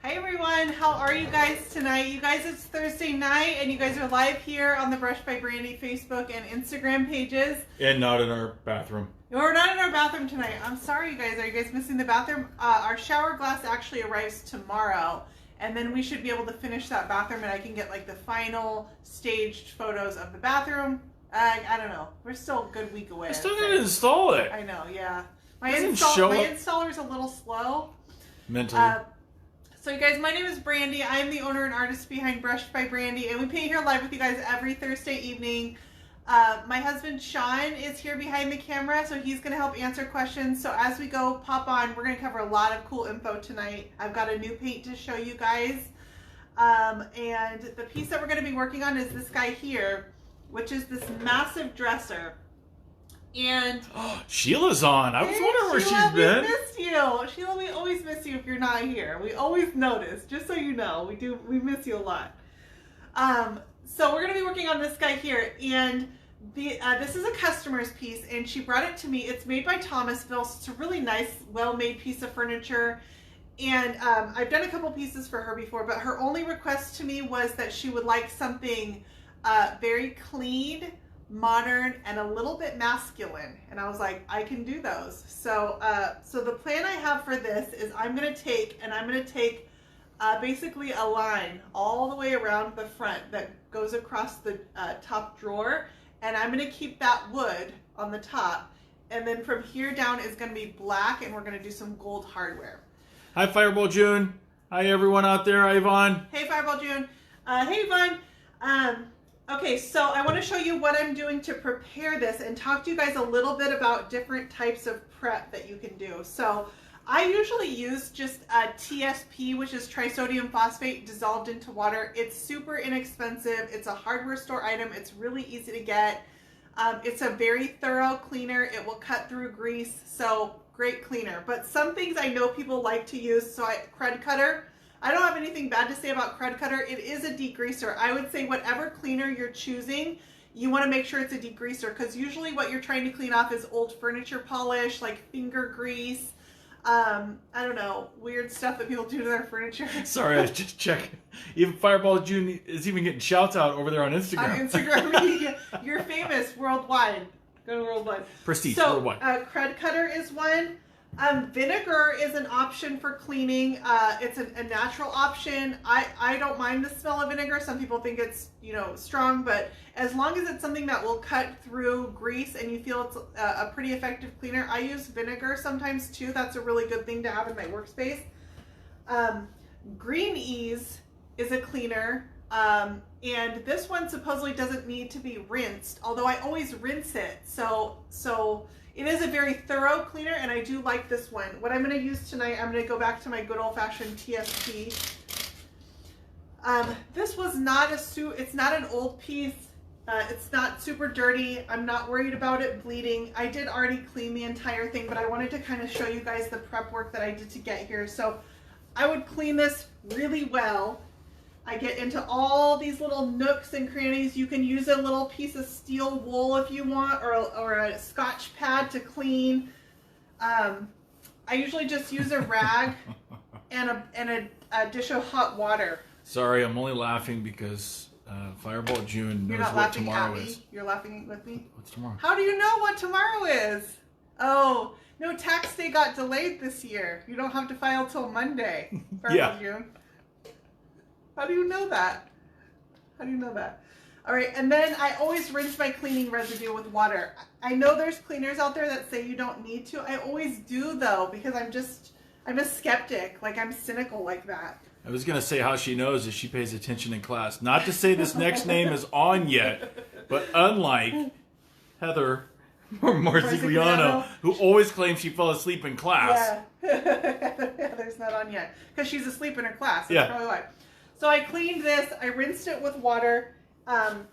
Hi everyone, how are you guys tonight? You guys, it's Thursday night and you guys are live here on the Brush by Brandy Facebook and Instagram pages. And not in our bathroom. We're not in our bathroom tonight. I'm sorry you guys, are you guys missing the bathroom? Our shower glass actually arrives tomorrow and then we should be able to finish that bathroom and I can get like the final staged photos of the bathroom. I don't know. We're still a good week away. I still gotta install it. I know, yeah. My Doesn't installer's a little slow. Mentally. So you guys, my name is Brandy. I am the owner and artist behind Brush by Brandy, and we paint here live with you guys every Thursday evening. My husband Sean is here behind the camera, so he's going to help answer questions. So as we go, pop on. We're going to cover a lot of cool info tonight. I've got a new paint to show you guys. And the piece that we're going to be working on is this guy here, which is this massive dresser. And Sheila's on. I was wondering where she's been. We missed you. Sheila, we always miss you if you're not here. We always notice, just so you know. We miss you a lot. So we're going to be working on this guy here. And this is a customer's piece, and she brought it to me. It's made by Thomasville, so it's a really nice, well-made piece of furniture. And I've done a couple pieces for her before, but her only request to me was that she would like something very clean, modern, and a little bit masculine, and I was like, I can do those. So so the plan I have for this is I'm going to take basically a line all the way around the front that goes across the top drawer, and I'm going to keep that wood on the top, and then from here down is going to be black, and we're going to do some gold hardware. Hi Fireball June. Hi everyone out there. Hi Yvonne. Hey Fireball June. Hey Yvonne. Okay, so I want to show you what I'm doing to prepare this and talk to you guys a little bit about different types of prep that you can do. So I usually use just a TSP, which is trisodium phosphate dissolved into water. It's super inexpensive. It's a hardware store item. It's really easy to get. It's a very thorough cleaner. It will cut through grease, so great cleaner. But some things I know people like to use, so Crud Cutter. I don't have anything bad to say about Crud Cutter. It is a degreaser. I would say whatever cleaner you're choosing, you want to make sure it's a degreaser, because usually what you're trying to clean off is old furniture polish, like finger grease, I don't know, weird stuff that people do to their furniture. Sorry, I was just checking. Even Fireball June is even getting shouts out over there on Instagram. On Instagram, you're famous worldwide. Go worldwide. Prestige, so, worldwide. Crud Cutter is one. Vinegar is an option for cleaning. It's a natural option. I don't mind the smell of vinegar. Some people think it's, strong, but as long as it's something that will cut through grease and you feel it's a pretty effective cleaner. I use vinegar sometimes too. That's a really good thing to have in my workspace. Green Ease is a cleaner. And this one supposedly doesn't need to be rinsed, although I always rinse it. So it is a very thorough cleaner, and I do like this one. What I'm going to use tonight, I'm going to go back to my good old-fashioned TSP. This was not it's not an old piece. It's not super dirty. I'm not worried about it bleeding. I did already clean the entire thing, but I wanted to kind of show you guys the prep work that I did to get here. So I would clean this really well. I get into all these little nooks and crannies. You can use a little piece of steel wool if you want, or a Scotch pad to clean. I usually just use a rag and a dish of hot water. Sorry, I'm only laughing because Fireball June knows what tomorrow is. You're laughing with me? What's tomorrow? How do you know what tomorrow is? Oh, no, tax day got delayed this year. You don't have to file till Monday. Fireball June. How do you know that? How do you know that? All right, and then I always rinse my cleaning residue with water. I know there's cleaners out there that say you don't need to. I always do though, because I'm a skeptic. Like, I'm cynical like that. I was going to say how she knows is she pays attention in class. Not to say this next name is on yet, but unlike Heather Marzigliano, who always claims she fell asleep in class. Yeah, Heather's not on yet, because she's asleep in her class. That's probably why. So I cleaned this, I rinsed it with water, and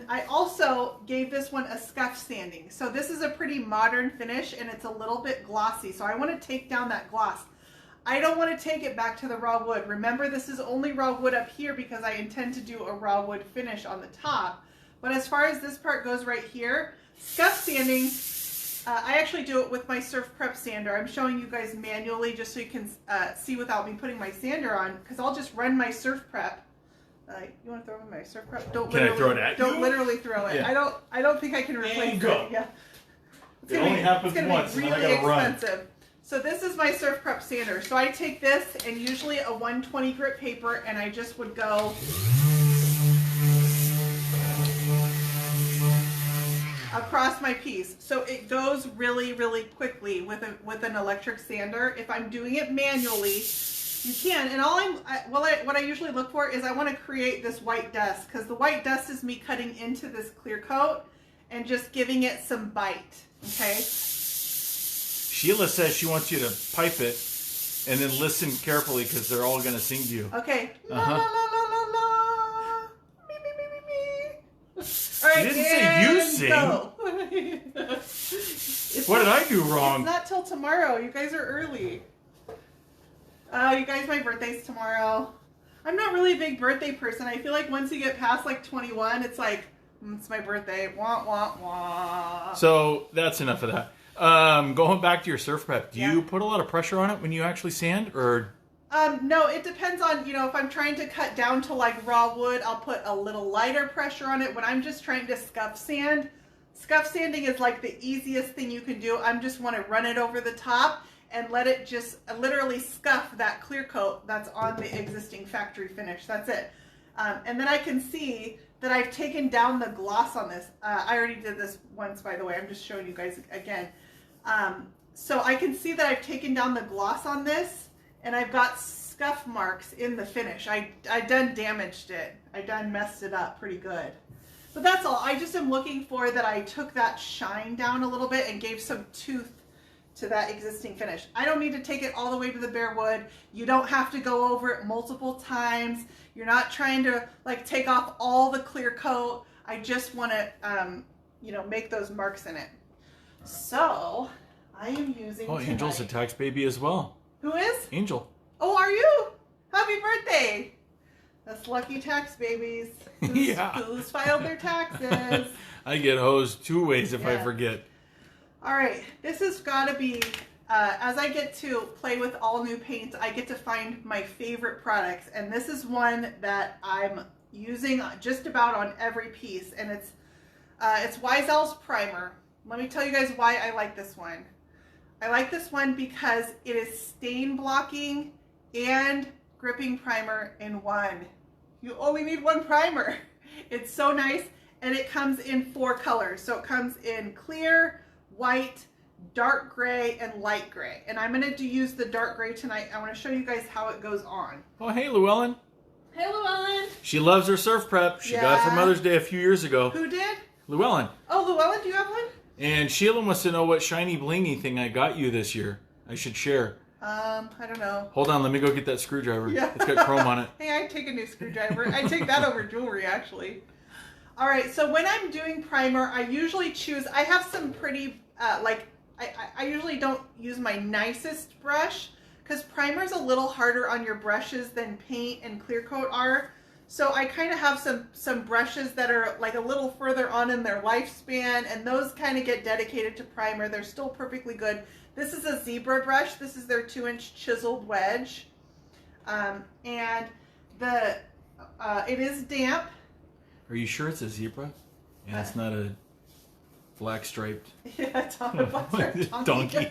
I also gave this one a Scuff sanding. So this is a pretty modern finish, and it's a little bit glossy. So I want to take down that gloss. I don't want to take it back to the raw wood. Remember, this is only raw wood up here because I intend to do a raw wood finish on the top. But as far as this part goes right here, Scuff sanding I actually do it with my Surf Prep sander. I'm showing you guys manually just so you can see without me putting my sander on, because I'll just run my Surf Prep. You want to throw in my Surf Prep? Can I throw it at you? Don't literally throw it. Yeah. I don't think I can replace it. Go. Yeah. It only happens once, really and then I gotta run. expensive. So this is my Surf Prep sander. So I take this and usually a 120 grit paper, and I just would go across my piece. So it goes really, really quickly with an electric sander. If I'm doing it manually, you can. And what I usually look for is I want to create this white dust, because the white dust is me cutting into this clear coat and just giving it some bite. Okay. Sheila says she wants you to pipe it and then listen carefully, because they're all going to sing to you. Okay. La la la la la la. Me me me me me. All right. She didn't say you sing. Go. What did I do wrong? It's not till tomorrow. You guys are early. You guys, my birthday's tomorrow. I'm not really a big birthday person. I feel like once you get past like 21, it's like, it's my birthday. Wah, wah, wah. So that's enough of that. Going back to your Surf Prep, do you put a lot of pressure on it when you actually sand, or? No, it depends on, if I'm trying to cut down to like raw wood, I'll put a little lighter pressure on it. When I'm just trying to scuff sanding is like the easiest thing you can do. I just want to run it over the top and let it just literally scuff that clear coat that's on the existing factory finish. That's it. And then I can see that I've taken down the gloss on this. I already did this once, by the way. I'm just showing you guys again. So I can see that I've taken down the gloss on this, and I've got scuff marks in the finish. I done damaged it. I done messed it up pretty good. But that's all. I just am looking for that I took that shine down a little bit and gave some tooth to that existing finish. I don't need to take it all the way to the bare wood. You don't have to go over it multiple times. You're not trying to like take off all the clear coat. I just want to, make those marks in it. So I am using. Oh, Angel's a tax baby as well. Who is? Angel. Oh, are you? Happy birthday! Us lucky tax babies. Who's filed their taxes? I get hosed 2 ways if I forget. All right, this has got to be, as I get to play with all new paints, I get to find my favorite products. And this is one that I'm using just about on every piece. And it's Weisel's Primer. Let me tell you guys why I like this one. I like this one because it is stain blocking and gripping primer in one. You only need one primer. It's so nice. And it comes in 4 colors. So it comes in clear, white, dark gray, and light gray. And I'm going to use the dark gray tonight. I want to show you guys how it goes on. Oh, hey, Llewellyn. Hey, Llewellyn. She loves her Surf Prep. She got it for Mother's Day a few years ago. Who did? Llewellyn. Oh, Llewellyn, do you have one? And Sheila wants to know what shiny blingy thing I got you this year. I should share. I don't know. Hold on, let me go get that screwdriver. Yeah. It's got chrome on it. Hey, I take a new screwdriver. I take that over jewelry, actually. All right, so when I'm doing primer, I usually choose, I have some pretty, I usually don't use my nicest brush, because primer's a little harder on your brushes than paint and clear coat are. So I kind of have some brushes that are like a little further on in their lifespan, and those kind of get dedicated to primer. They're still perfectly good. This is a zebra brush. This is their 2-inch chiseled wedge. And it is damp. Are you sure it's a zebra? And it's not a black striped Yeah, it's on a black striped donkey.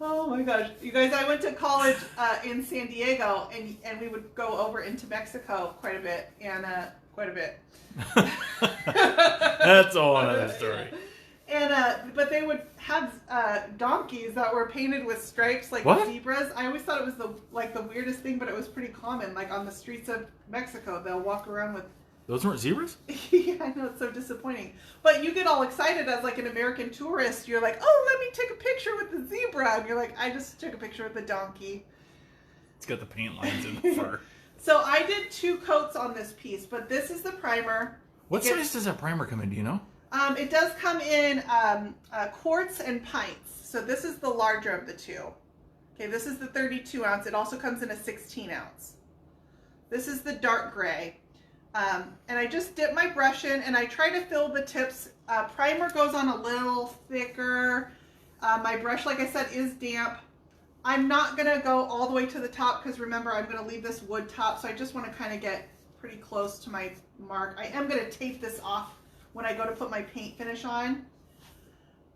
Oh my gosh. You guys, I went to college in San Diego, and we would go over into Mexico quite a bit. That's a whole other story. And but they would have donkeys that were painted with stripes like zebras. I always thought it was the weirdest thing, but it was pretty common. Like on the streets of Mexico, they'll walk around with. Those weren't zebras? Yeah, I know, it's so disappointing. But you get all excited as like an American tourist. You're like, oh, let me take a picture with the zebra. And you're like, I just took a picture with the donkey. It's got the paint lines in the fur. So I did 2 coats on this piece, but this is the primer. What size does that primer come in, do you know? It does come in quarts and pints. So this is the larger of the 2. Okay, this is the 32 ounce. It also comes in a 16 ounce. This is the dark gray. And I just dip my brush in and I try to fill the tips. Primer goes on a little thicker. My brush, like I said, is damp. I'm not going to go all the way to the top because remember, I'm going to leave this wood top. So I just want to kind of get pretty close to my mark. I am going to tape this off when I go to put my paint finish on.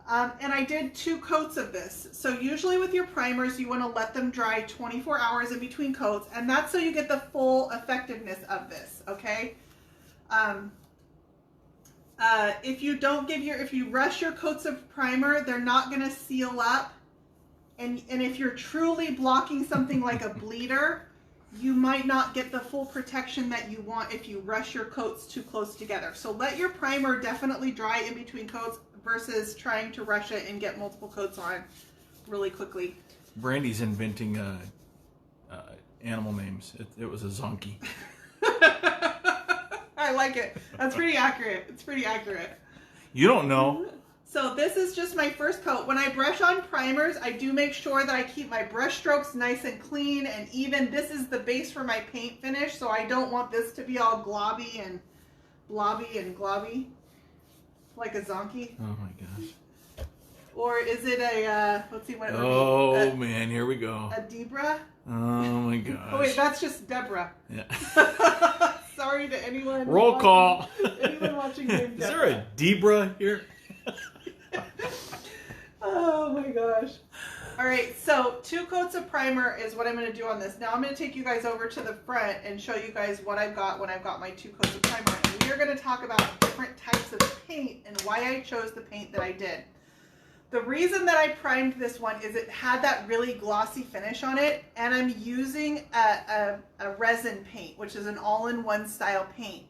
And I did 2 coats of this. So usually with your primers, you want to let them dry 24 hours in between coats. And that's so you get the full effectiveness of this, okay? If you rush your coats of primer, they're not going to seal up. And if you're truly blocking something like a bleeder, you might not get the full protection that you want if you rush your coats too close together. So let your primer definitely dry in between coats versus trying to rush it and get multiple coats on really quickly. Brandy's inventing animal names. It was a zonkey. I like it. That's pretty accurate. It's pretty accurate. You don't know. So this is just my first coat. When I brush on primers, I do make sure that I keep my brush strokes nice and clean and even. This is the base for my paint finish, so I don't want this to be all globby and blobby and globby, like a zonkey. Oh my gosh. Or is it a, let's see what it would be. Oh man, here we go. A Debra? Oh my gosh. Oh wait, that's just Deborah. Yeah. Sorry to anyone. Roll call. Anyone watching named Is there a Debra here? Oh my gosh. All right, so 2 coats of primer is what I'm going to do on this. Now I'm going to take you guys over to the front and show you guys what I've got when I've got my 2 coats of primer. And we are going to talk about different types of paint and why I chose the paint that I did. The reason that I primed this one is it had that really glossy finish on it, and I'm using a resin paint, which is an all-in-one style paint.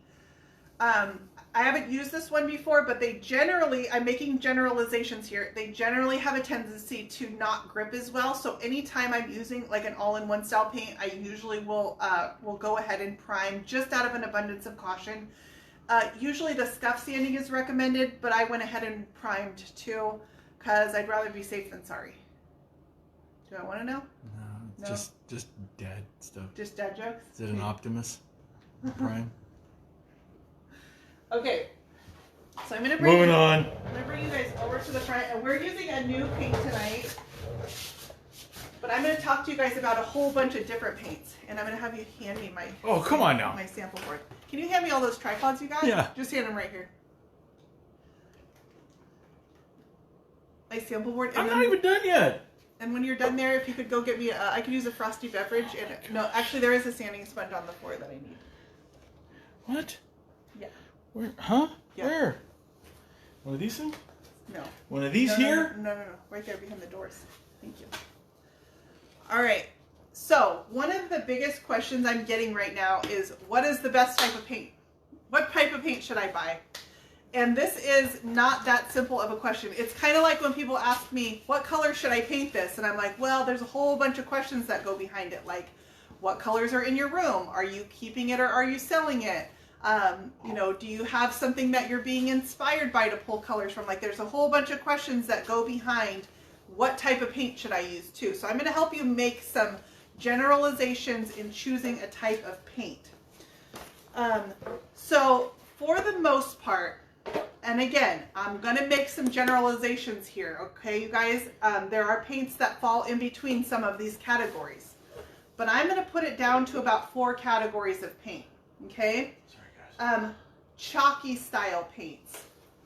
I haven't used this one before, but they generally, I'm making generalizations here, they generally have a tendency to not grip as well. So anytime I'm using like an all-in-one style paint, I usually will go ahead and prime just out of an abundance of caution. Usually the Scuff sanding is recommended, but I went ahead and primed too because I'd rather be safe than sorry. Do I want to know? No, just dad stuff. Just dad jokes? Is it an Optimus prime? Okay, so I'm gonna Moving bring on. I'm gonna bring you guys over to the front, and we're using a new paint tonight. But I'm gonna talk to you guys about a whole bunch of different paints, and I'm gonna have you hand me my Come on now. my sample board. Can you hand me all those tripods you got? Yeah. Just hand them right here. My sample board. And I'm not even done yet. And when you're done there, if you could go get me, I could use a frosty beverage. And no, actually, there is a sanding sponge on the floor that I need. What? Yeah. Where? Huh? Yeah. Where? One of these things? No. One of these No, here? No. Right there behind the doors. Thank you. All right. So one of the biggest questions I'm getting right now is, what is the best type of paint? What type of paint should I buy? And this is not that simple of a question. It's kind of like when people ask me, what color should I paint this? And I'm like, well, there's a whole bunch of questions that go behind it. Like, what colors are in your room? Are you keeping it or are you selling it? Do you have something that you're being inspired by to pull colors from? Like, there's a whole bunch of questions that go behind what type of paint should I use too. So I'm going to help you make some generalizations in choosing a type of paint. So for the most part, and again, I'm going to make some generalizations here, okay, you guys? There are paints that fall in between some of these categories. But I'm going to put it down to about 4 categories of paint, okay? Chalky style paints.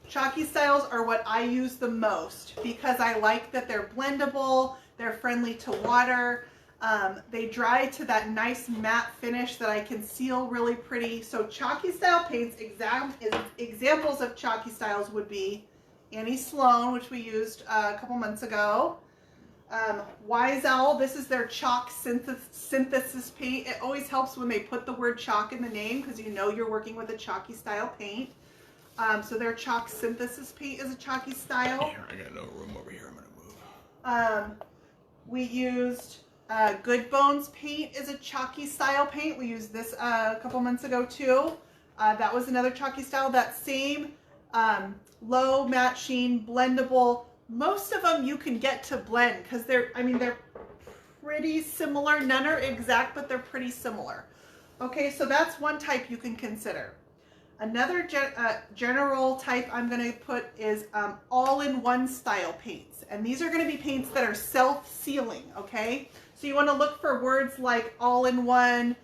Chalky styles are what I use the most because I like that they're blendable, they're friendly to water, they dry to that nice matte finish that I can seal really pretty. So chalky style paints, examples of chalky styles would be Annie Sloan, which we used a couple months ago. Wise Owl, this is their chalk synthesis paint. It always helps when they put the word chalk in the name because you know you're working with a chalky style paint. So their chalk synthesis paint is a chalky style. Here, I got no room over here. I'm gonna move. We used Good Bones paint is a chalky style paint. We used this a couple months ago too. That was another chalky style. That same low matte sheen, blendable. Most of them you can get to blend because they're pretty similar. None are exact, but they're pretty similar. Okay, so that's one type you can consider. Another general type I'm going to put is all-in-one style paints. And these are going to be paints that are self-sealing, okay? So you want to look for words like all-in-one.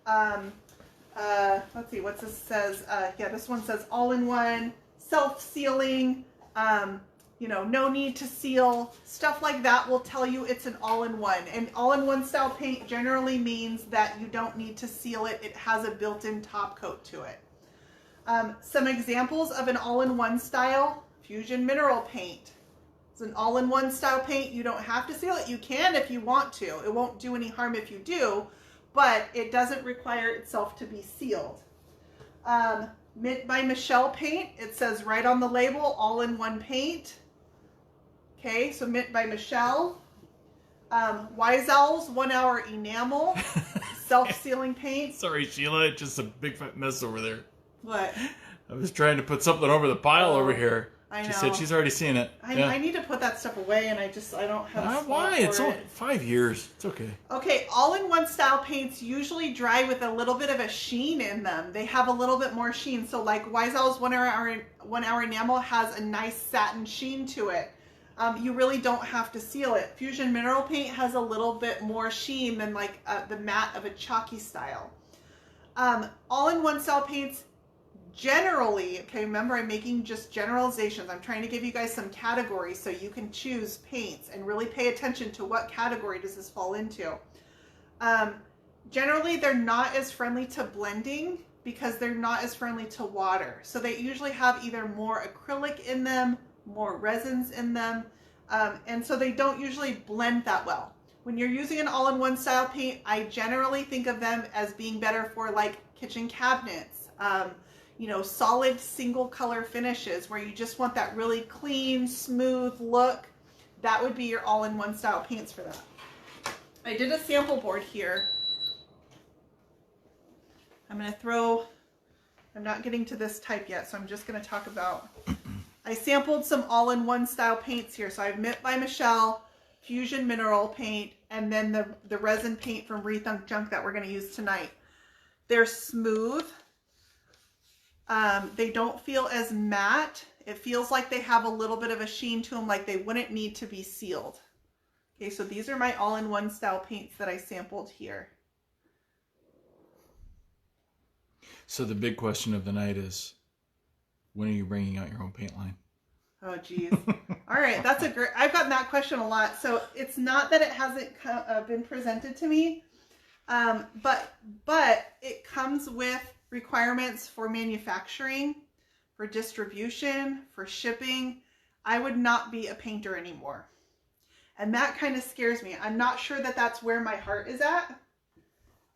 Let's see, what's this says? Yeah, this one says all-in-one, self-sealing, you know, no need to seal. Stuff like that will tell you it's an all-in-one. And all-in-one style paint generally means that you don't need to seal it. It has a built-in top coat to it. Some examples of an all-in-one style: Fusion Mineral Paint. It's an all-in-one style paint. You don't have to seal it. You can if you want to. It won't do any harm if you do, but it doesn't require itself to be sealed. Mint by Michelle paint. It says right on the label, all-in-one paint. Okay, so Mint by Michelle. Wise Owl's 1 Hour Enamel. Self-sealing paint. Sorry, Sheila. It's just a big fat mess over there. What? I was trying to put something over the pile over here. I know. She said she's already seen it. I need to put that stuff away, and I don't have a spot why? for It's only it. 5 years. It's okay. Okay, all-in-one style paints usually dry with a little bit of a sheen in them. They have a little bit more sheen. So like Wise Owl's 1 Hour Enamel has a nice satin sheen to it. You really don't have to seal it. Fusion Mineral Paint has a little bit more sheen than like the matte of a chalky style. All-in-one style paints generally, okay, remember I'm making just generalizations. I'm trying to give you guys some categories so you can choose paints and really pay attention to what category does this fall into. Generally, they're not as friendly to blending because they're not as friendly to water. So they usually have either more acrylic in them, more resins in them, and so they don't usually blend that well. When you're using an all-in-one style paint, I generally think of them as being better for like kitchen cabinets, you know, solid single color finishes where you just want that really clean, smooth look. That would be your all-in-one style paints for that. I did a sample board here. I'm not getting to this type yet, so I'm just going to talk about, I sampled some all-in-one style paints here. So I have Mint by Michelle, Fusion Mineral Paint, and then the resin paint from Rethunk Junk that we're going to use tonight. They're smooth. They don't feel as matte. It feels like they have a little bit of a sheen to them, like they wouldn't need to be sealed. Okay, so these are my all-in-one style paints that I sampled here. So the big question of the night is, when are you bringing out your own paint line? Oh, geez. All right, that's a great, I've gotten that question a lot. So it's not that it hasn't been presented to me, but it comes with requirements for manufacturing, for distribution, for shipping. I would not be a painter anymore. And that kind of scares me. I'm not sure that that's where my heart is at.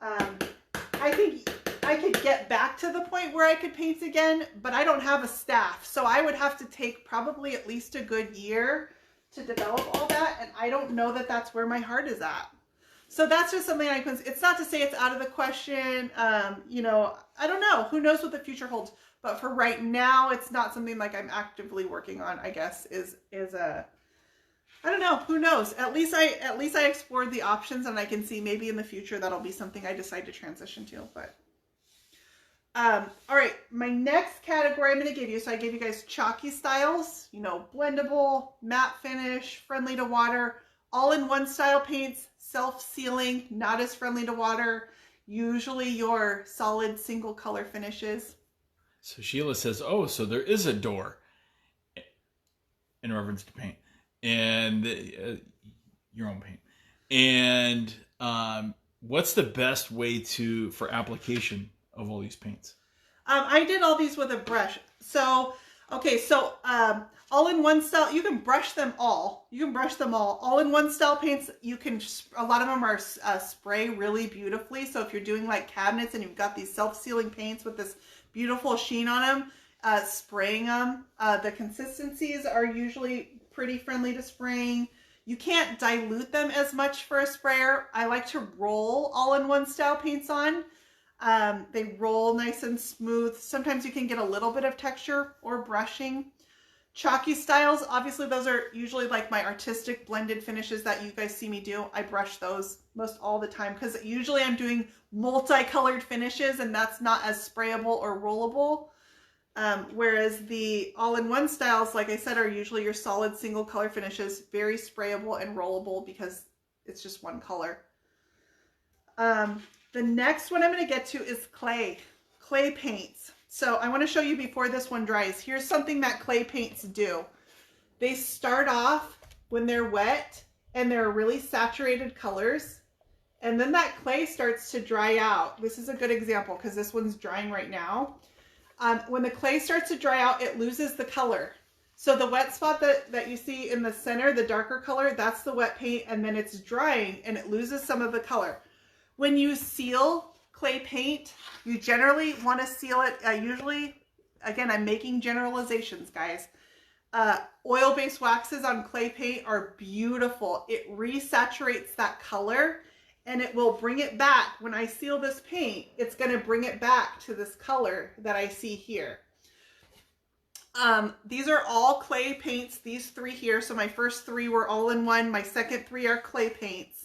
I think I could get back to the point where I could paint again, but I don't have a staff. So I would have to take probably at least a good year to develop all that. And I don't know that that's where my heart is at. So that's just something I can, it's not to say it's out of the question. You know, I don't know. Who knows what the future holds? But for right now, it's not something like I'm actively working on, I guess, is a, I don't know. Who knows? At least I explored the options, and I can see maybe in the future that'll be something I decide to transition to. But all right, my next category I'm going to give you. So I gave you guys chalky styles, you know, blendable, matte finish, friendly to water, all-in-one style paints, self-sealing, not as friendly to water, usually your solid single color finishes. So Sheila says, oh, so there is a door in reference to paint and your own paint. And what's the best way for application of all these paints? I did all these with a brush. So, okay, so all-in-one style, you can brush them all. You can brush them all. All-in-one style paints, you can, a lot of them are spray really beautifully. So if you're doing like cabinets and you've got these self-sealing paints with this beautiful sheen on them, spraying them. The consistencies are usually pretty friendly to spraying. You can't dilute them as much for a sprayer. I like to roll all-in-one style paints on. They roll nice and smooth. Sometimes you can get a little bit of texture or brushing. Chalky styles, obviously those are usually like my artistic blended finishes that you guys see me do. I brush those most all the time because usually I'm doing multicolored finishes and that's not as sprayable or rollable. Whereas the all-in-one styles, like I said, are usually your solid single color finishes, very sprayable and rollable because it's just one color. The next one I'm going to get to is clay paints. So I want to show you before this one dries. Here's something that clay paints do. They start off when they're wet and they're really saturated colors. And then that clay starts to dry out. This is a good example because this one's drying right now. When the clay starts to dry out, it loses the color. So the wet spot that you see in the center, the darker color, that's the wet paint, and then it's drying and it loses some of the color. When you seal clay paint, you generally want to seal it, usually, again, I'm making generalizations, guys. Oil-based waxes on clay paint are beautiful. It resaturates that color and it will bring it back. When I seal this paint, it's going to bring it back to this color that I see here. These are all clay paints, these three here. So my first three were all in one. My second three are clay paints.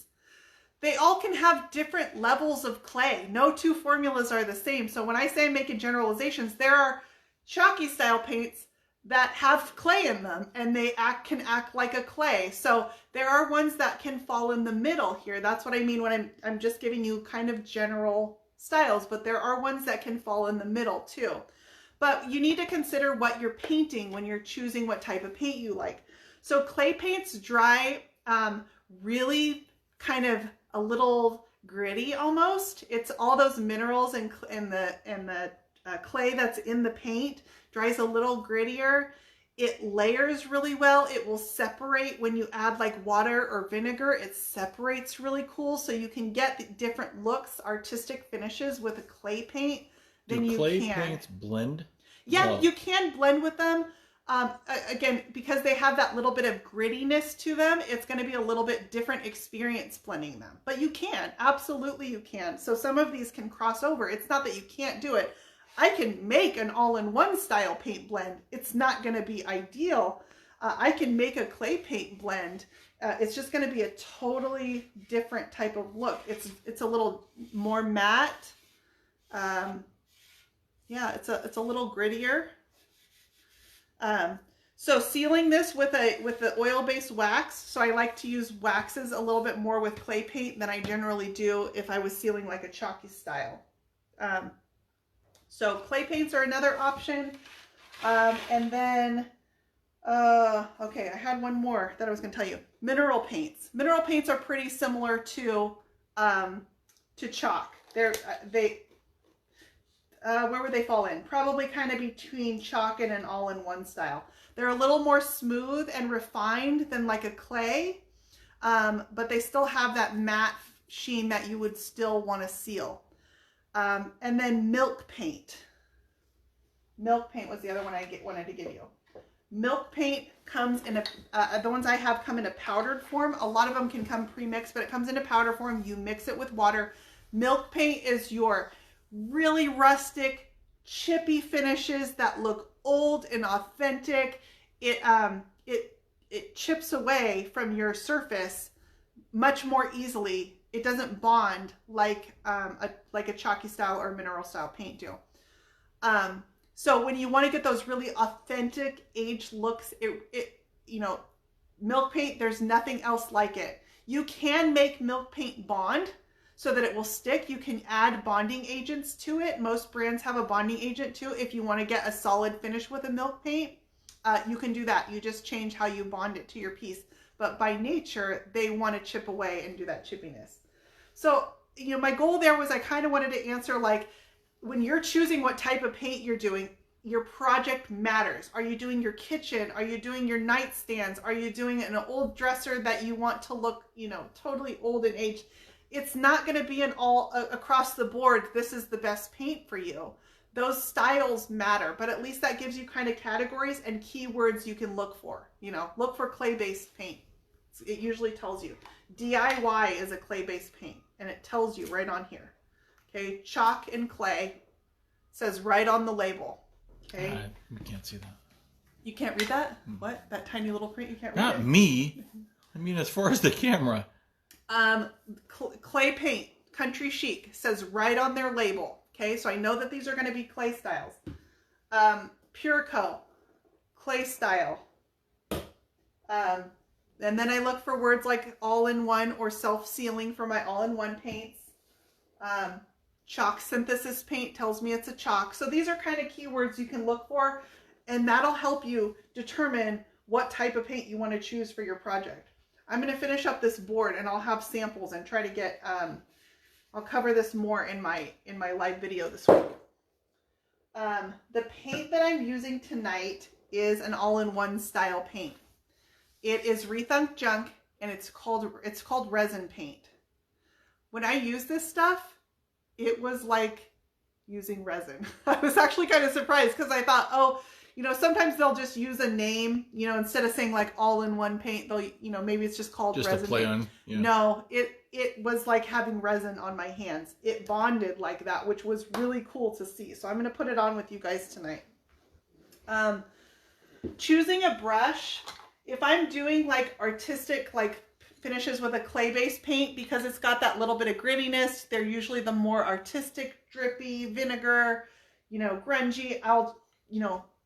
They all can have different levels of clay. No two formulas are the same. So when I say I'm making generalizations, there are chalky style paints that have clay in them and they can act like a clay. So there are ones that can fall in the middle here. That's what I mean when I'm just giving you kind of general styles, but there are ones that can fall in the middle too. But you need to consider what you're painting when you're choosing what type of paint you like. So clay paints dry really kind of a little gritty almost. It's all those minerals and the clay that's in the paint dries a little grittier. It layers really well. It will separate when you add like water or vinegar. It separates really cool, so you can get different looks, artistic finishes with a clay paint than you can. Do clay paints blend? Yeah, you can blend with them. Again, because they have that little bit of grittiness to them, it's going to be a little bit different experience blending them. But you can, absolutely you can. So some of these can cross over. It's not that you can't do it. I can make an all-in-one style paint blend. It's not going to be ideal. I can make a clay paint blend. It's just going to be a totally different type of look. It's a little more matte. Yeah, it's a little grittier. So sealing this with the oil-based wax. So I like to use waxes a little bit more with clay paint than I generally do if I was sealing like a chalky style. So clay paints are another option. And then, okay, I had one more that I was going to tell you. Mineral paints. Mineral paints are pretty similar to chalk. Where would they fall in? Probably kind of between chalk and an all-in-one style. They're a little more smooth and refined than like a clay, but they still have that matte sheen that you would still want to seal. And then milk paint. Milk paint was the other one I wanted to give you. Milk paint comes in the ones I have come in a powdered form. A lot of them can come pre-mixed, but it comes in a powder form. You mix it with water. Milk paint is your really rustic, chippy finishes that look old and authentic. It chips away from your surface much more easily. It doesn't bond like a chalky style or mineral style paint do. So when you want to get those really authentic aged looks, milk paint, there's nothing else like it. You can make milk paint bond so that it will stick. You can add bonding agents to it. Most brands have a bonding agent too. If you want to get a solid finish with a milk paint, you can do that. You just change how you bond it to your piece. But by nature, they want to chip away and do that chippiness. So, my goal there was I kind of wanted to answer, like, when you're choosing what type of paint you're doing, your project matters. Are you doing your kitchen? Are you doing your nightstands? Are you doing an old dresser that you want to look, totally old and aged? It's not going to be an all across the board, this is the best paint for you. Those styles matter, but at least that gives you kind of categories and keywords you can look for. Look for clay-based paint. It usually tells you. DIY is a clay-based paint, and it tells you right on here. Okay, chalk and clay says right on the label. Okay, we can't see that. You can't read that? What? That tiny little print? You can't read Not it? me. I mean, as far as the camera. Clay paint, Country Chic, says right on their label. Okay, so I know that these are going to be clay styles. Pureco, clay style. And then I look for words like all-in-one or self-sealing for my all-in-one paints. Chalk synthesis paint tells me it's a chalk. So these are kind of keywords you can look for, and that'll help you determine what type of paint you want to choose for your project. I'm going to finish up this board and I'll have samples and try to get, I'll cover this more in my live video this week. The paint that I'm using tonight is an all-in-one style paint. It is rethunk junk and it's called resin paint. When I use this stuff, it was like using resin. I was actually kind of surprised because I thought, oh, you know, sometimes they'll just use a name, you know, instead of saying like all-in-one paint, they'll, you know, maybe it's just called resin. Just a play on. Yeah. No, it was like having resin on my hands. It bonded like that, which was really cool to see. So I'm going to put it on with you guys tonight. Choosing a brush, if I'm doing like artistic, like finishes with a clay-based paint, because it's got that little bit of grittiness, they're usually the more artistic, drippy, vinegar, you know, grungy.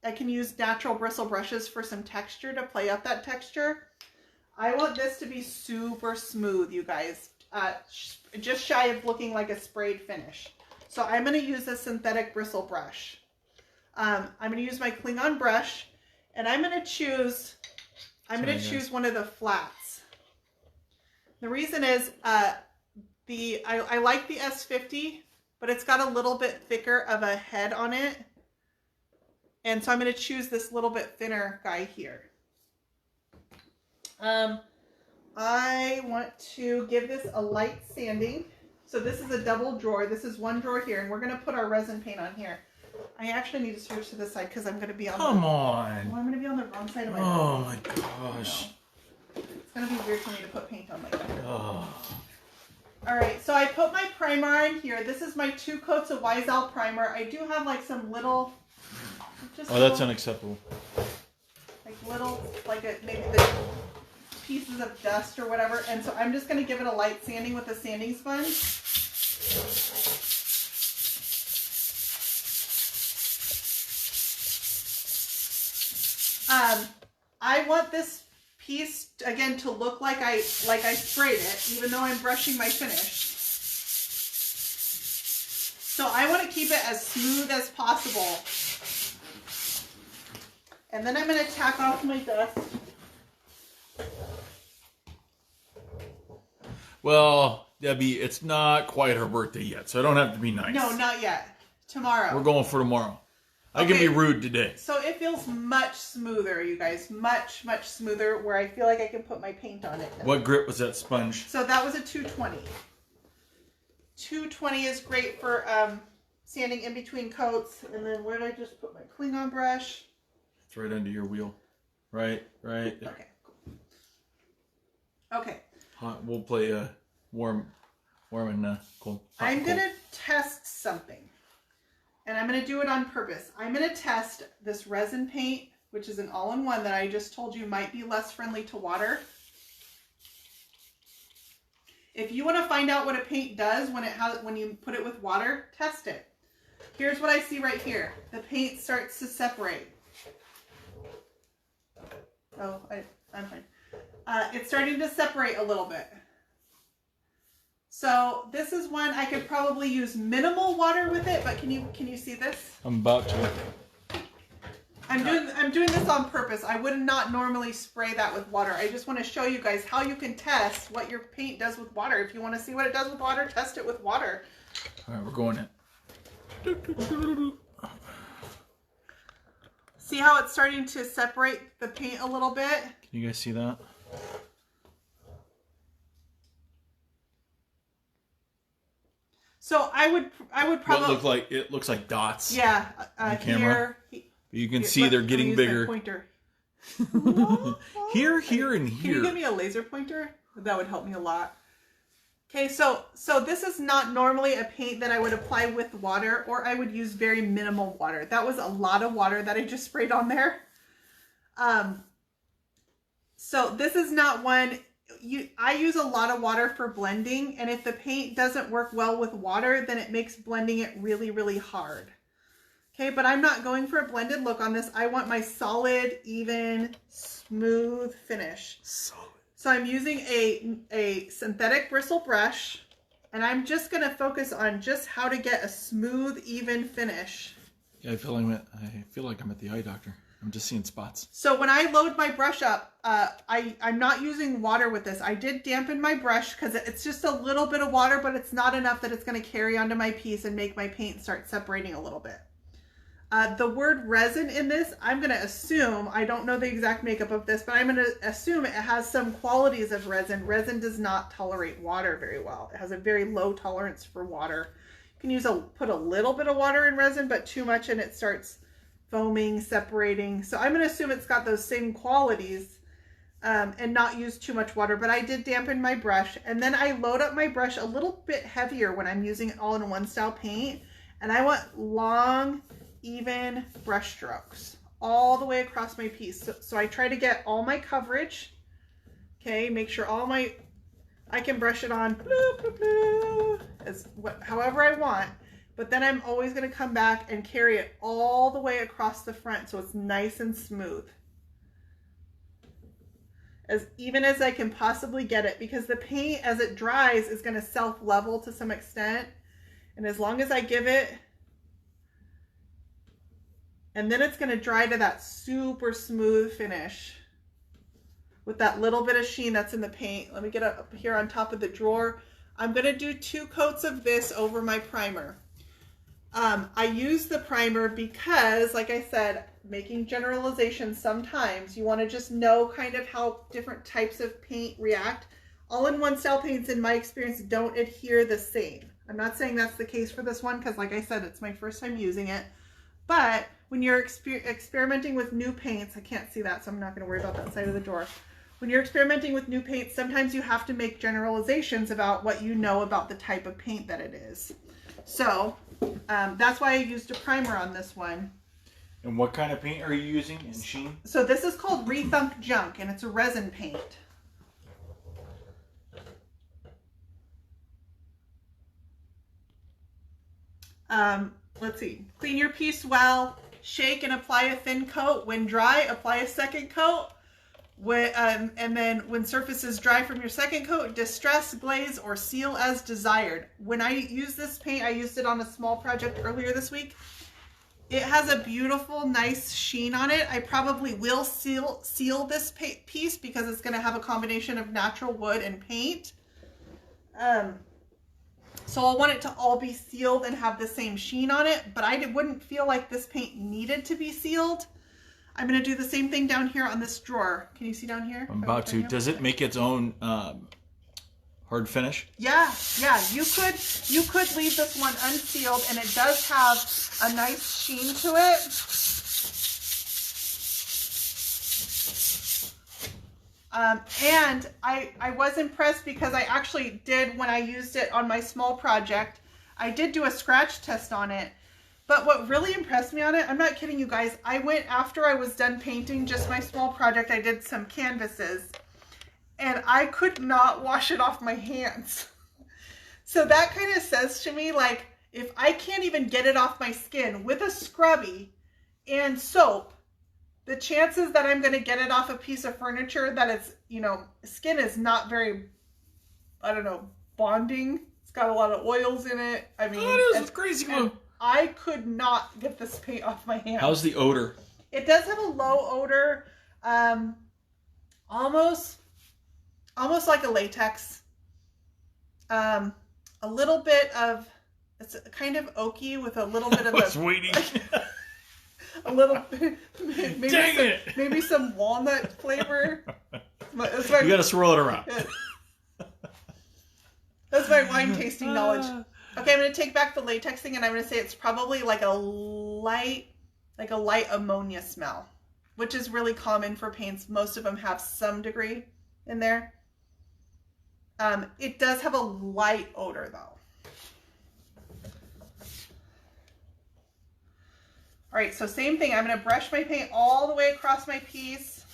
I can use natural bristle brushes for some texture to play up that texture. I want this to be super smooth, you guys. Just shy of looking like a sprayed finish. So I'm going to use a synthetic bristle brush. I'm going to use my Klingon brush, and I'm going to choose one of the flats. The reason is I like the S50, but it's got a little bit thicker of a head on it. And so I'm going to choose this little bit thinner guy here. I want to give this a light sanding. So this is a double drawer. This is one drawer here, and we're going to put our resin paint on here. I actually need to switch to this side because I'm going to be on I'm going to be on the wrong side of my Oh my gosh. No. It's going to be weird for me to put paint on like that. Oh. All right, so I put my primer on here. This is my 2 coats of Wiesel primer. I do have like some little... that's unacceptable. Maybe the pieces of dust or whatever. And so I'm just going to give it a light sanding with a sanding sponge. I want this piece again to look like I sprayed it, even though I'm brushing my finish. So I want to keep it as smooth as possible. And then I'm going to tack off my dust. Well, Debbie, it's not quite her birthday yet, so I don't have to be nice. No, not yet. Tomorrow. We're going for tomorrow. I can be rude today. So it feels much smoother, you guys. Much, much smoother, where I feel like I can put my paint on it now. What grit was that sponge? So that was a 220. 220 is great for sanding in between coats. And then where did I just put my Klingon brush? It's right under your wheel. Right. Okay, cool. Okay. Hot. We'll play warm and cold. I'm going to test something. And I'm going to do it on purpose. I'm going to test this resin paint, which is an all-in-one that I just told you might be less friendly to water. If you want to find out what a paint does when you put it with water, test it. Here's what I see right here. The paint starts to separate. Oh, I'm fine. It's starting to separate a little bit. So this is one I could probably use minimal water with it, but can you see this? I'm about to. I'm doing this on purpose. I would not normally spray that with water. I just want to show you guys how you can test what your paint does with water. If you want to see what it does with water, test it with water. All right, we're going in. See how it's starting to separate the paint a little bit? Can you guys see that? So I would probably it looks like dots. Yeah, on camera. You can see they're getting bigger. Pointer. Here, and here. Can you give me a laser pointer? That would help me a lot. Okay, so this is not normally a paint that I would apply with water, or I would use very minimal water. That was a lot of water that I just sprayed on there. So this is not one, I use a lot of water for blending, and if the paint doesn't work well with water, then it makes blending it really, really hard. Okay, but I'm not going for a blended look on this. I want my solid, even, smooth finish. Solid. So I'm using a synthetic bristle brush, and I'm just going to focus on just how to get a smooth, even finish. Yeah, I feel like I'm at the eye doctor. I'm just seeing spots. So when I load my brush up, I'm not using water with this. I did dampen my brush because it's just a little bit of water, but it's not enough that it's going to carry onto my piece and make my paint start separating a little bit. The word resin in this, I'm going to assume, I don't know the exact makeup of this, but I'm going to assume it has some qualities of resin. Resin does not tolerate water very well. It has a very low tolerance for water. You can put a little bit of water in resin, but too much and it starts foaming, separating. So I'm going to assume it's got those same qualities and not use too much water, but I did dampen my brush. And then I load up my brush a little bit heavier when I'm using it all-in-one style paint. And I want long, even brush strokes all the way across my piece. So I try to get all my coverage. Okay, make sure I can brush it on however I want. But then I'm always going to come back and carry it all the way across the front so it's nice and smooth. As even as I can possibly get it, because the paint as it dries is going to self-level to some extent. And as long as I give it, and then it's going to dry to that super smooth finish with that little bit of sheen that's in the paint. Let me get up here on top of the drawer. I'm going to do 2 coats of this over my primer. I use the primer because, like I said, making generalizations, sometimes you want to just know kind of how different types of paint react. All-in-one style paints, in my experience, don't adhere the same. I'm not saying that's the case for this one because, like I said, it's my first time using it. But when you're experimenting with new paints, I can't see that, so I'm not going to worry about that side of the drawer. When you're experimenting with new paints, sometimes you have to make generalizations about what you know about the type of paint that it is. So that's why I used a primer on this one. And what kind of paint are you using in sheen? So this is called Rethunk Junk, and it's a resin paint. Let's see. Clean your piece well, shake and apply a thin coat. When dry, apply a second coat. And then when surface is dry from your second coat, distress, glaze, or seal as desired. When I use this paint, I used it on a small project earlier this week. It has a beautiful, nice sheen on it. I probably will seal this piece because it's going to have a combination of natural wood and paint. So I'll want it to all be sealed and have the same sheen on it, but I wouldn't feel like this paint needed to be sealed. I'm going to do the same thing down here on this drawer. Can you see down here? I'm about to. Does it make its own hard finish? Yeah. You could leave this one unsealed, and it does have a nice sheen to it. And I was impressed because I actually did, when I used it on my small project, I did do a scratch test on it. But what really impressed me on it, I'm not kidding you guys, I went after I was done painting just my small project, I did some canvases, and I could not wash it off my hands. So that kind of says to me, like, if I can't even get it off my skin with a scrubby and soap, the chances that I'm going to get it off a piece of furniture that it's, skin is not very, I don't know, bonding. It's got a lot of oils in it. I mean, it's crazy glue. I could not get this paint off my hands. How's the odor? It does have a low odor, almost like a latex. A little bit of, it's kind of oaky with a little bit of I was waiting. A little, Dang it! Maybe some walnut flavor. You got to swirl it around. That's my wine tasting knowledge. Okay, I'm going to take back the latex thing, and I'm going to say it's probably like a light ammonia smell, which is really common for paints. Most of them have some degree in there. It does have a light odor, though. All right, so same thing. I'm going to brush my paint all the way across my piece.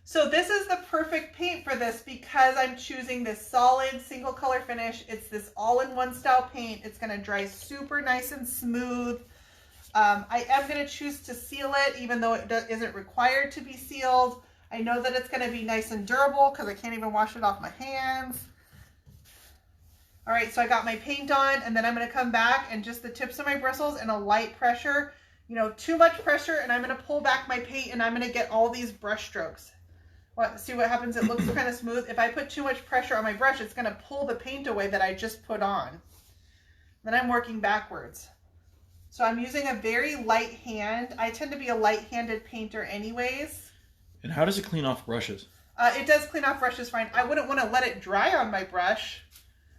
So this is the perfect paint for this because I'm choosing this solid single color finish. It's this all-in-one style paint. It's going to dry super nice and smooth. I am going to choose to seal it even though it isn't required to be sealed. I know that it's going to be nice and durable because I can't even wash it off my hands. All right, so I got my paint on, and then I'm going to come back and just the tips of my bristles and a light pressure. You know, too much pressure, and I'm going to pull back my paint, and I'm going to get all these brush strokes. See what happens? It looks kind of smooth. If I put too much pressure on my brush, it's going to pull the paint away that I just put on. Then I'm working backwards. So I'm using a very light hand. I tend to be a light-handed painter anyways. And how does it clean off brushes? It does clean off brushes fine. I wouldn't want to let it dry on my brush.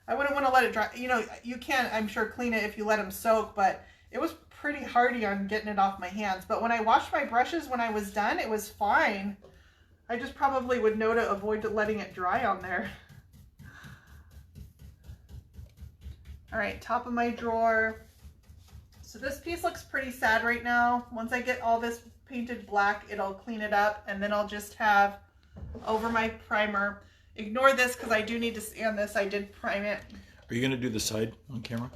I wouldn't want to let it dry. You know, you can, I'm sure, clean it if you let them soak, but it was pretty hardy on getting it off my hands. But when I washed my brushes when I was done, it was fine. I just probably would know to avoid letting it dry on there. All right, top of my drawer. So this piece looks pretty sad right now. Once I get all this painted black, it'll clean it up, and then I'll just have over my primer. Ignore this because I do need to sand this. I did prime it. Are you going to do the side on camera?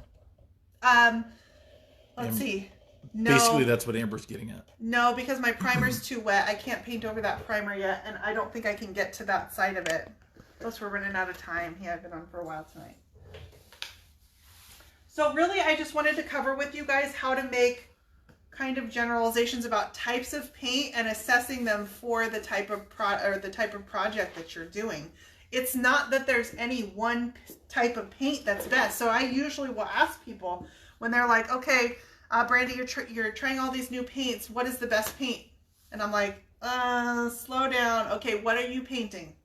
Let's see. No. Basically, that's what Amber's getting at. No, because my primer's too wet. I can't paint over that primer yet, and I don't think I can get to that side of it. Plus, we're running out of time. Yeah, I've been on for a while tonight. So really, I just wanted to cover with you guys how to make kind of generalizations about types of paint and assessing them for the type of project that you're doing. It's not that there's any one type of paint that's best. So I usually will ask people when they're like, okay, Brandy, you're trying all these new paints. What is the best paint? And I'm like, slow down. Okay, what are you painting?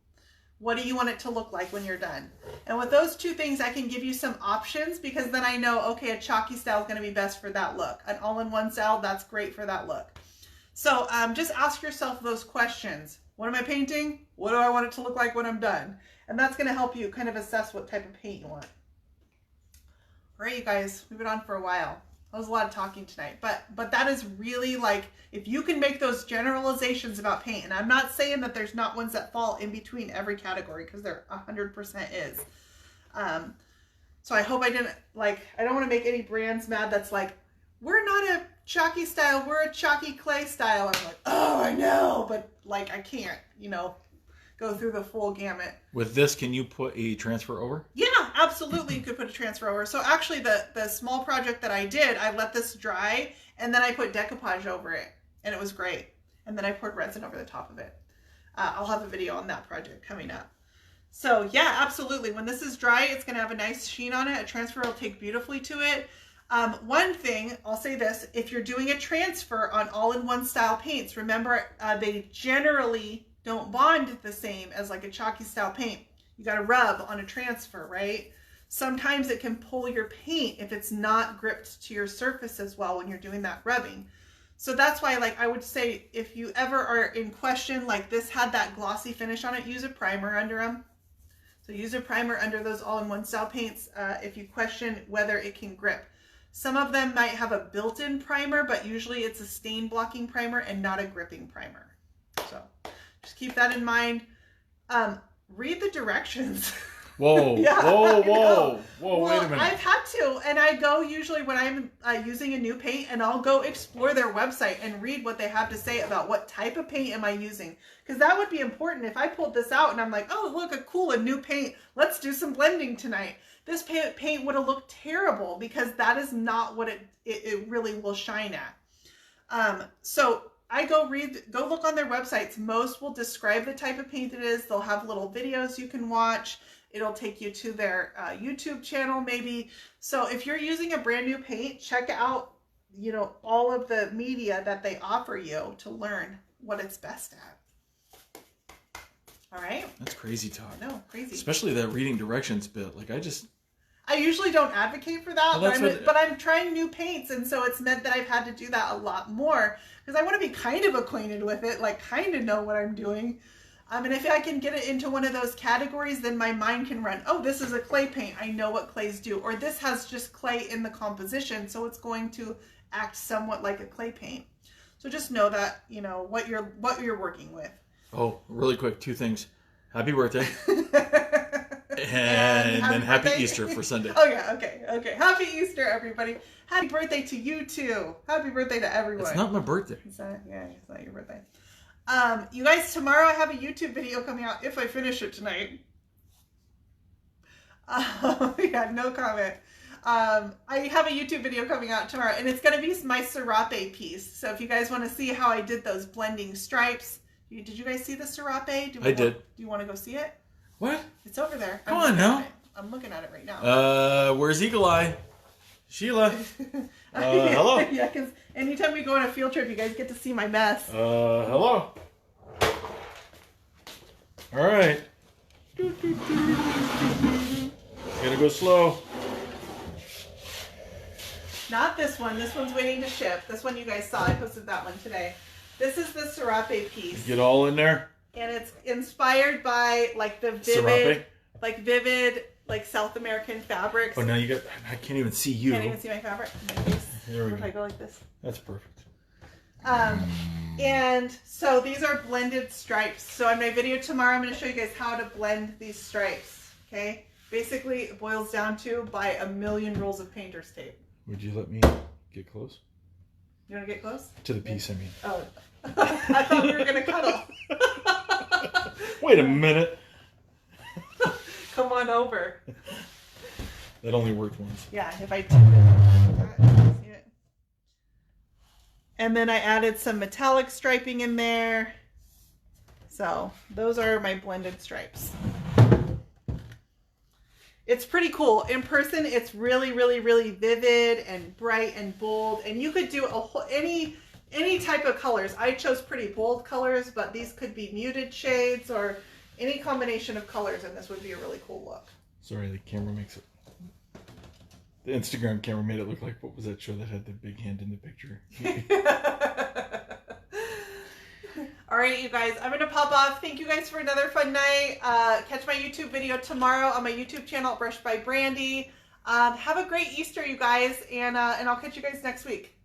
What do you want it to look like when you're done? And with those two things, I can give you some options because then I know, okay, a chalky style is going to be best for that look. An all-in-one style, that's great for that look. So just ask yourself those questions. What am I painting? What do I want it to look like when I'm done? And that's going to help you kind of assess what type of paint you want. All right, you guys, we've been on for a while. That was a lot of talking tonight, but that is really like, if you can make those generalizations about paint, and I'm not saying that there's not ones that fall in between every category, because there 100% is. So I hope I didn't, like, I don't want to make any brands mad that's like, we're not a chalky style, we're a chalky clay style. I'm like, oh, I know, but like, I can't, you know, go through the full gamut. With this, can you put a transfer over? Yeah, absolutely. You could put a transfer over. So actually the small project that I did, I let this dry and then I put decoupage over it and it was great. And then I poured resin over the top of it. I'll have a video on that project coming up. So yeah, absolutely. When this is dry, it's going to have a nice sheen on it. A transfer will take beautifully to it. One thing, I'll say this, if you're doing a transfer on all-in-one style paints, remember they generally don't bond the same as like a chalky style paint. You got to rub on a transfer, right? Sometimes it can pull your paint if it's not gripped to your surface as well when you're doing that rubbing. So that's why, like, I would say if you ever are in question, like this had that glossy finish on it, use a primer under them. So use a primer under those all-in-one style paints if you question whether it can grip. Some of them might have a built-in primer, but usually it's a stain blocking primer and not a gripping primer. So just keep that in mind. Read the directions. Whoa, Yeah, whoa, well, wait a minute. I've had to, and I go usually when I'm using a new paint, and I'll go explore their website and read what they have to say about what type of paint am I using. Because that would be important. If I pulled this out and I'm like, oh, look, a new paint. Let's do some blending tonight. This paint would have looked terrible because that is not what it really will shine at. So I go look on their websites. Most will describe the type of paint it is. They'll have little videos you can watch. It'll take you to their YouTube channel maybe. So if you're using a brand new paint, check out, you know, all of the media that they offer you to learn what it's best at. All right. That's crazy talk. No, crazy. Especially that reading directions bit. Like I usually don't advocate for that, well, but I'm trying new paints, and so it's meant that I've had to do that a lot more because I want to be kind of acquainted with it, like kind of know what I'm doing. And if I can get it into one of those categories, then my mind can run, oh, this is a clay paint. I know what clays do. Or this has just clay in the composition, so it's going to act somewhat like a clay paint. So just know that, you know, what you're working with. Oh, really quick, 2 things. Happy birthday. And then happy birthday. Easter for Sunday. Oh yeah, okay. Happy Easter, everybody. Happy birthday to you too. Happy birthday to everyone. It's not my birthday. It's not your birthday. You guys, tomorrow I have a YouTube video coming out if I finish it tonight. Yeah, no comment. I have a YouTube video coming out tomorrow, and it's going to be my serape piece. So if you guys want to see how I did those blending stripes, did you guys see the serape? I did. Do you want to go see it? What? It's over there. Come on now. I'm looking at it right now. Where's Eagle Eye? Sheila. Hello. Yeah, because anytime we go on a field trip, you guys get to see my mess. Hello. All right. Gotta go slow. Not this one. This one's waiting to ship. This one you guys saw. I posted that one today. This is the serape piece. Get all in there. And it's inspired by like the vivid, like South American fabrics. Oh, now you got. I can't even see you. Can't even see my fabric. My face. There we go. If I go. go like this. That's perfect. And so these are blended stripes. So in my video tomorrow, I'm going to show you guys how to blend these stripes. Okay. Basically, it boils down to buy a million rolls of painter's tape. Would you let me get close? You want to get close? To the piece, I mean. Oh. I thought we were going to cuddle. Wait a minute. Come on over. That only worked once. Yeah, if I tip it. See it? And then I added some metallic striping in there. So those are my blended stripes. It's pretty cool. In person, it's really, really, really vivid and bright and bold. And you could do a whole, any type of colors. I chose pretty bold colors, but these could be muted shades or any combination of colors, and this would be a really cool look. Sorry, the camera makes it. The Instagram camera made it look like, what was that show that had the big hand in the picture? All right, you guys, I'm going to pop off. Thank you guys for another fun night. Catch my YouTube video tomorrow on my YouTube channel, Brushed by Brandy. Have a great Easter, you guys, and I'll catch you guys next week.